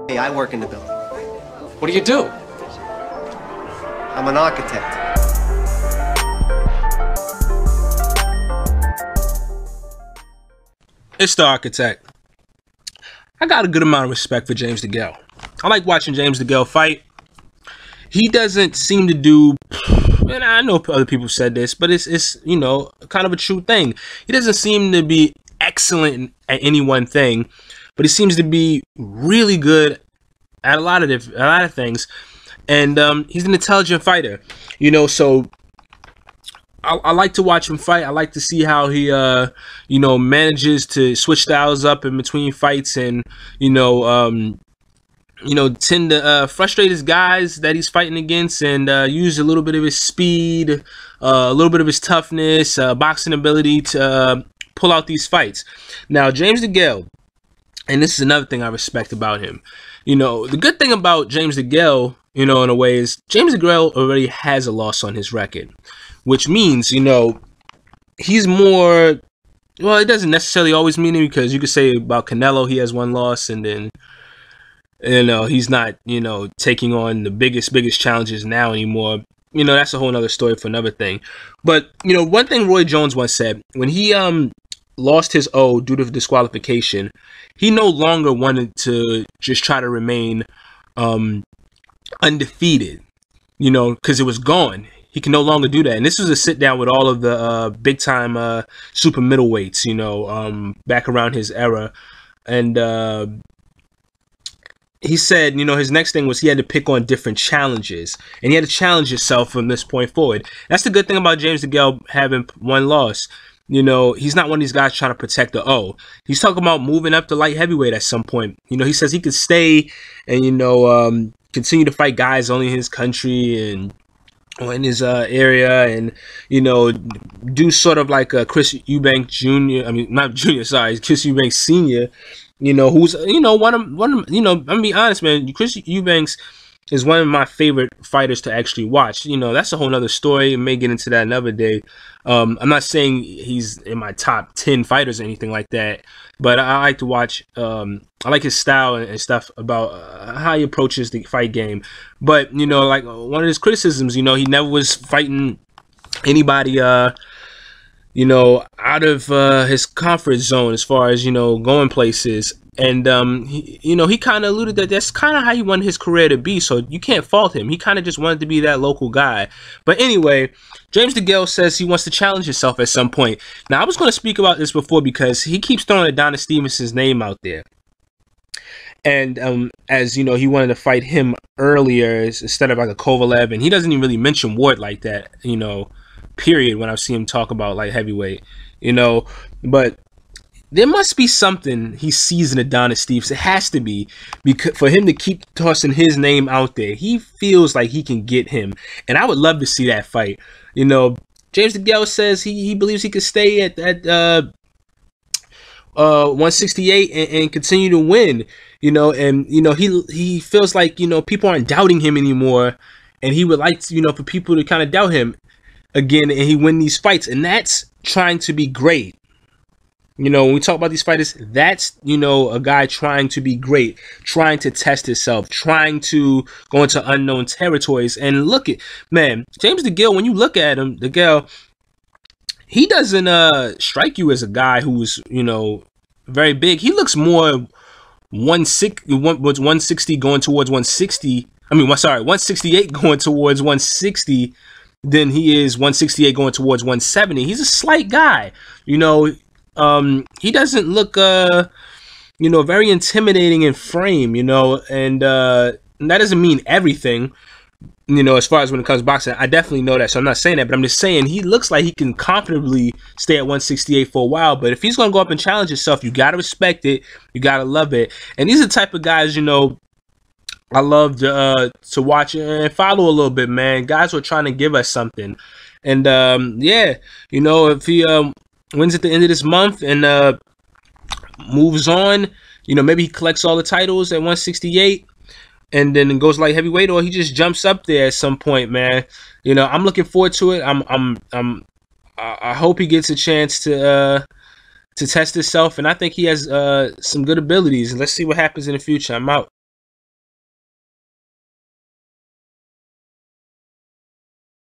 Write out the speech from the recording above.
Hey, I work in the building. What do you do? I'm an architect. It's the architect. I got a good amount of respect for James Degale. I like watching James Degale fight. He doesn't seem to do, and I know other people said this, but it's you know, kind of a true thing. He doesn't seem to be excellent at any one thing, but he seems to be really good at a lot of things. And he's an intelligent fighter, you know. So I like to watch him fight. I like to see how he you know, manages to switch styles up in between fights, and you know, tend to frustrate his guys that he's fighting against, and use a little bit of his speed, a little bit of his toughness, boxing ability to pull out these fights. Now, James Degale, and this is another thing I respect about him. You know, the good thing about James Degale, you know, in a way, is James Degale already has a loss on his record, which means, you know, he's more, well, it doesn't necessarily always mean it, because you could say about Canelo, he has one loss, and then, you know, he's not, you know, taking on the biggest challenges now anymore. You know, that's a whole nother story for another thing. But, you know, one thing Roy Jones once said, when he lost his O due to disqualification, he no longer wanted to just try to remain undefeated, you know, because it was gone. He can no longer do that. And this was a sit down with all of the big time super middleweights, you know, back around his era. And he said, you know, his next thing was he had to pick on different challenges, and he had to challenge himself from this point forward. That's the good thing about James Degale having one loss. You know, he's not one of these guys trying to protect the O. He's talking about moving up to light heavyweight at some point. You know, he says he could stay and, you know, continue to fight guys only in his country and or in his area, and, you know, do sort of like a Chris Eubank Jr. I mean, not Jr. Sorry, Chris Eubank Sr. You know, who's, you know, one of you know, I'm gonna be honest, man. Chris Eubanks is one of my favorite fighters to actually watch. You know, that's a whole nother story. I may get into that another day. I'm not saying he's in my top 10 fighters or anything like that, but I like to watch. I like his style and stuff about how he approaches the fight game. But, you know, like one of his criticisms, you know, he never was fighting anybody, you know, out of his comfort zone as far as, you know, going places. And, you know, he kind of alluded that that's kind of how he wanted his career to be. So you can't fault him. He kind of just wanted to be that local guy. But anyway, James Degale says he wants to challenge himself at some point. Now, I was going to speak about this before because he keeps throwing Adonis Stevenson's name out there. And as you know, he wanted to fight him earlier instead of like a Kovalev. And he doesn't even really mention Ward like that, you know, period, when I see him talk about like heavyweight, you know. But there must be something he sees in Adonis Stevenson. It has to be, because for him to keep tossing his name out there, he feels like he can get him, and I would love to see that fight. You know, James Degale says he believes he could stay at 168 and continue to win. You know, and you know, he feels like, you know, people aren't doubting him anymore, and he would like to, you know, for people to kind of doubt him again, and he win these fights, and that's trying to be great. You know, when we talk about these fighters, that's, you know, a guy trying to be great, trying to test himself, trying to go into unknown territories. And look at, man, James Degale, when you look at him, Degale, he doesn't strike you as a guy who's, you know, very big. He looks more 160 going towards 160. I mean, sorry, 168 going towards 160 than he is 168 going towards 170. He's a slight guy, you know. He doesn't look, you know, very intimidating in frame, you know, and that doesn't mean everything, you know, as far as when it comes to boxing. I definitely know that, so I'm not saying that, but I'm just saying he looks like he can comfortably stay at 168 for a while. But if he's going to go up and challenge himself, you got to respect it. You got to love it. And these are the type of guys, you know, I love to watch and follow a little bit, man. Guys who are trying to give us something. And, yeah, you know, if he, wins at the end of this month and moves on, you know, maybe he collects all the titles at 168 and then goes light heavyweight, or he just jumps up there at some point, man. You know, I'm looking forward to it. I hope he gets a chance to test himself, and I think he has some good abilities. Let's see what happens in the future. I'm out.